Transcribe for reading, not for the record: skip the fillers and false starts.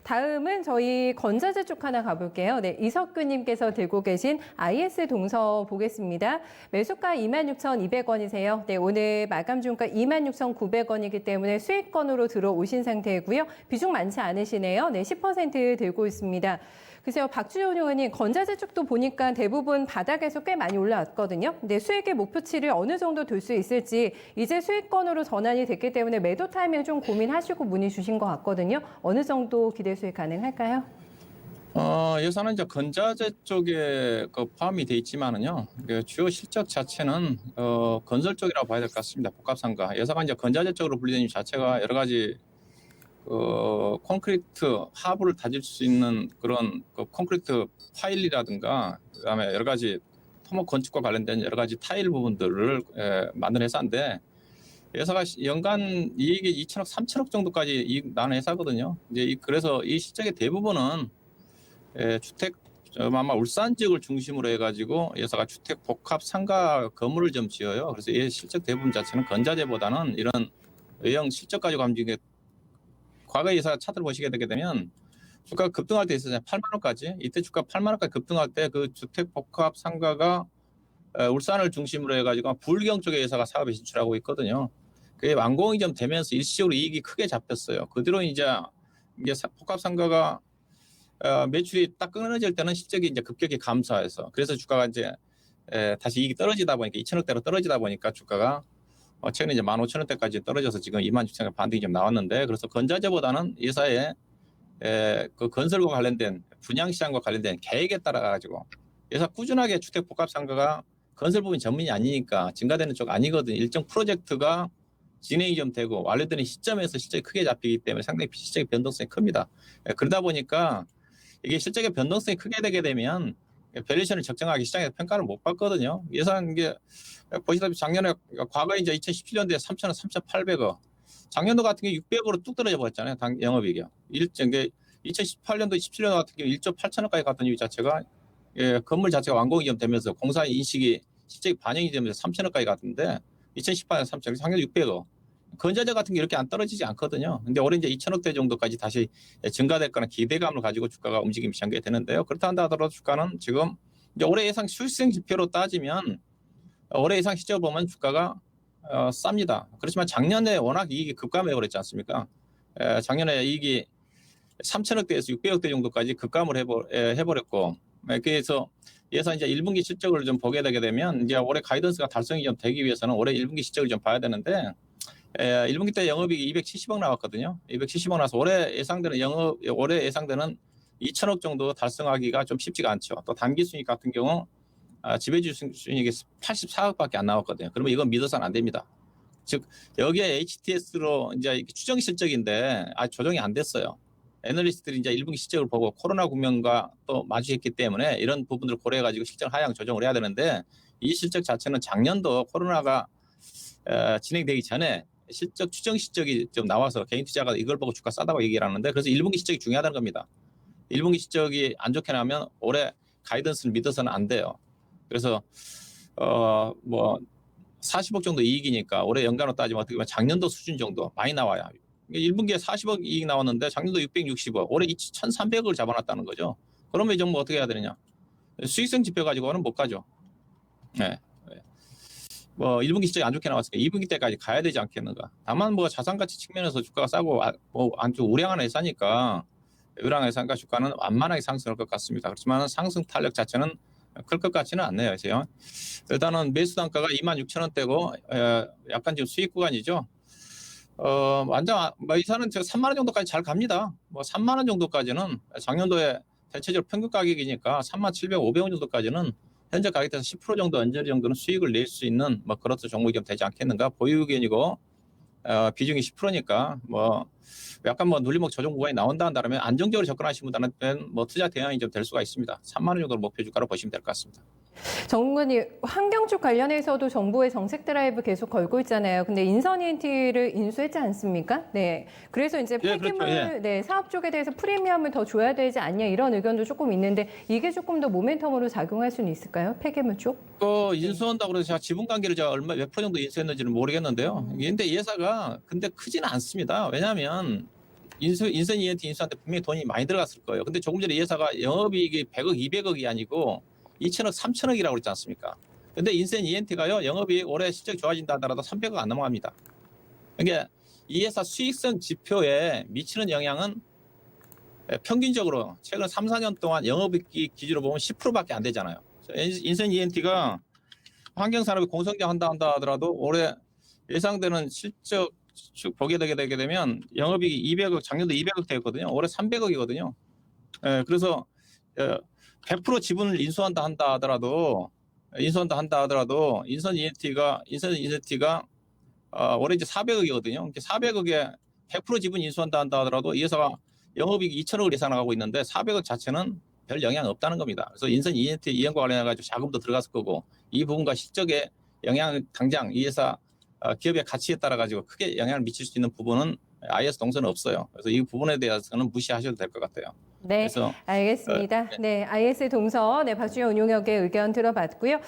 다음은 저희 건자재 쪽 하나 가볼게요. 네, 이석규님께서 들고 계신 IS 동서 보겠습니다. 매수가 26,200원이세요. 네, 오늘 마감 중가 26,900원이기 때문에 수익권으로 들어오신 상태이고요. 비중 많지 않으시네요. 네, 10% 들고 있습니다. 글쎄요, 박주현 의원님, 건자재 쪽도 보니까 대부분 바닥에서 꽤 많이 올라왔거든요. 근데 수익의 목표치를 어느 정도 둘 수 있을지 이제 수익권으로 전환이 됐기 때문에 매도 타이밍 좀 고민하시고 문의 주신 것 같거든요. 어느 정도 기대 수익 가능할까요? 예산은 이제 건자재 쪽에 포함이 돼 있지만은요, 주요 실적 자체는 건설 쪽이라고 봐야 될 것 같습니다. 복합상가. 예사가 이제 건자재 쪽으로 분리된 이유 자체가 여러 가지 콘크리트 하부를 다질 수 있는 그런 콘크리트 파일이라든가 그다음에 여러 가지 토목 건축과 관련된 여러 가지 타일 부분들을 만든 회사인데 회사가 연간 이익이 2천억, 3천억 정도까지 이익 나는 회사거든요. 이제 그래서 이 실적의 대부분은 주택 아마 울산 지역을 중심으로 해가지고 회사가 주택 복합 상가 건물을 좀 지어요. 그래서 이 실적 대부분 자체는 건자재보다는 이런 외형 실적 가지고 움직이게. 과거 회사 차트를 보시게 되게 되면 주가가 급등할 때 있었잖아요. 8만 원까지. 이때 주가 8만 원까지 급등할 때 그 주택 복합 상가가 울산을 중심으로 해가지고 불경 쪽에 회사가 사업에 진출하고 있거든요. 그게 완공이 좀 되면서 일시적으로 이익이 크게 잡혔어요. 그 뒤로 이제 복합 상가가 매출이 딱 끊어질 때는 실적이 이제 급격히 감소해서 그래서 주가가 이제 다시 이익이 떨어지다 보니까 2천억대로 떨어지다 보니까 주가가 최근에 이제 15,000원대까지 떨어져서 지금 26,000원 반등이 좀 나왔는데 그래서 건자재보다는 회사의 그 건설과 관련된 분양시장과 관련된 계획에 따라 가지고 회사 꾸준하게 주택 복합 상가가 건설 부분 전문이 아니니까 증가되는 쪽 아니거든요. 일정 프로젝트가 진행이 좀 되고 완료되는 시점에서 실적이 크게 잡히기 때문에 상당히 실적의 변동성이 큽니다. 그러다 보니까 이게 실적의 변동성이 크게 되게 되면 밸류에이션을 적정하게 시장에서 평가를 못 받거든요. 예산 이게 보시다시피 작년에 과거에 이제 2017년도에 3,000원, 3,800원. 작년도 같은 게 600으로 뚝 떨어져 버렸잖아요. 영업이익이요. 2018년도, 17년도 같은 경우 1조 8천원까지 갔던 이유 자체가 건물 자체가 완공이 좀 되면서 공사 인식이 실적이 반영이 되면서 3천원까지 갔는데 2018년 3천원, 작년 600원. 건자재 같은 게 이렇게 안 떨어지지 않거든요. 근데 올해 이제 2천억대 정도까지 다시 증가될 거나 기대감을 가지고 주가가 움직임이 전개 되는데요. 그렇다 하더라도 주가는 지금 이제 올해 예상 수익성 지표로 따지면 올해 예상 시점 보면 주가가 쌉니다. 그렇지만 작년에 워낙 이익이 급감해 버렸지 않습니까? 작년에 이익이 3천억대에서 600억대 정도까지 급감을 해버렸고 그래서 예상 이제 1분기 실적을 좀 보게 되게 되면 이제 올해 가이던스가 달성이 좀 되기 위해서는 올해 1분기 실적을 좀 봐야 되는데 1분기 때 영업이익이 270억 나왔거든요. 270억 나와서 올해 예상되는 2천억 정도 달성하기가 좀 쉽지가 않죠. 또 단기 순이익 같은 경우 지배주 순이익이 84억밖에 안 나왔거든요. 그러면 이건 믿어서는 안 됩니다. 즉 여기에 HTS로 이제 추정 실적인데 조정이 안 됐어요. 애널리스트들이 이제 1분기 실적을 보고 코로나 국면과 또 마주했기 때문에 이런 부분들을 고려해가지고 실적 하향 조정을 해야 되는데 이 실적 자체는 작년도 코로나가 진행되기 전에 실적 추정 실적이 좀 나와서 개인 투자가 이걸 보고 주가 싸다고 얘기를 하는데 그래서 1분기 실적이 중요하다는 겁니다. 1분기 실적이 안 좋게 나면 올해 가이던스를 믿어서는 안 돼요. 그래서 뭐 40억 정도 이익이니까 올해 연간으로 따지면 어떻게 보면 작년도 수준 정도 많이 나와요. 1분기에 40억 이익 나왔는데 작년도 660억, 올해 1,300억을 잡아놨다는 거죠. 그러면 이 정부 어떻게 해야 되느냐? 수익성 지표 가지고는 못 가죠. 네. 뭐 1분기 실적이 안 좋게 나왔으니까 2분기 때까지 가야 되지 않겠는가. 다만 뭐 자산가치 측면에서 주가가 싸고 뭐 안쪽 우량한 회사니까 우량한 회사니까 주가는 완만하게 상승할 것 같습니다. 그렇지만 상승 탄력 자체는 클 것 같지는 않네요. 그래서 일단은 매수 단가가 26,000원대고 약간 지금 수익 구간이죠. 완전 뭐 이사는 3만 원 정도까지 잘 갑니다. 뭐 3만 원 정도까지는 작년도에 대체적으로 평균 가격이니까 37,500원 정도까지는 현재 가격대에서 10% 정도 언저리 정도는 수익을 낼 수 있는 뭐 그렇듯 종목이 좀 되지 않겠는가. 보유 의견이고 비중이 10%니까 뭐 약간 뭐 눌림목 조정 구간이 나온다 한다면 안정적으로 접근하시는 분들은 뭐 투자 대응이 좀 될 수가 있습니다. 3만 원 정도를 목표 주가로 보시면 될 것 같습니다. 정근이 환경 쪽 관련해서도 정부의 정책 드라이브 계속 걸고 있잖아요. 근데 인선 ENT를 인수했지 않습니까? 네. 그래서 이제 폐기물 그렇죠. 네, 사업 쪽에 대해서 프리미엄을 더 줘야 되지 않냐 이런 의견도 조금 있는데 이게 조금 더 모멘텀으로 작용할 수는 있을까요? 폐기물 쪽? 인수한다고 해서 제가 지분 관계를 제가 몇 프로 정도 인수했는지는 모르겠는데요. 근데 이 회사가 근데 크지는 않습니다. 왜냐하면 인선 ENT 인수한테 분명히 돈이 많이 들어갔을 거예요. 근데 조금 전에 이 회사가 영업이익이 100억, 200억이 아니고 2천억, 3천억이라고 그랬지 않습니까? 근데 인선 ENT가요, 영업이익 올해 실적이 좋아진다 하더라도 300억 안 넘어갑니다. 그러니까 이 회사 수익성 지표에 미치는 영향은 평균적으로 최근 3, 4년 동안 영업이익 기준으로 보면 10%밖에 안 되잖아요. 인선 ENT가 환경산업이 공성장한다 하더라도 올해 예상되는 실적 보게 되게 되면 영업이익이 200억, 작년도 200억 되었거든요. 올해 300억이거든요. 그래서 100% 지분을 인수한다 하더라도 인선 ENT가 올해 이제 400억이거든요. 400억에 100% 지분 인수한다 하더라도 이 회사가 영업이익 2천억을 예상하고 있는데 400억 자체는 별 영향이 없다는 겁니다. 그래서 인선 ENT 이행과 관련해가지고 자금도 들어갔을 거고 이 부분과 실적에 영향 당장 이 회사 기업의 가치에 따라 가지고 크게 영향을 미칠 수 있는 부분은 IS 동서는 없어요. 그래서 이 부분에 대해서는 무시하셔도 될 것 같아요. 네, 그래서 알겠습니다. 네, IS 동서, 네, 박주영 운용역의 의견 들어봤고요.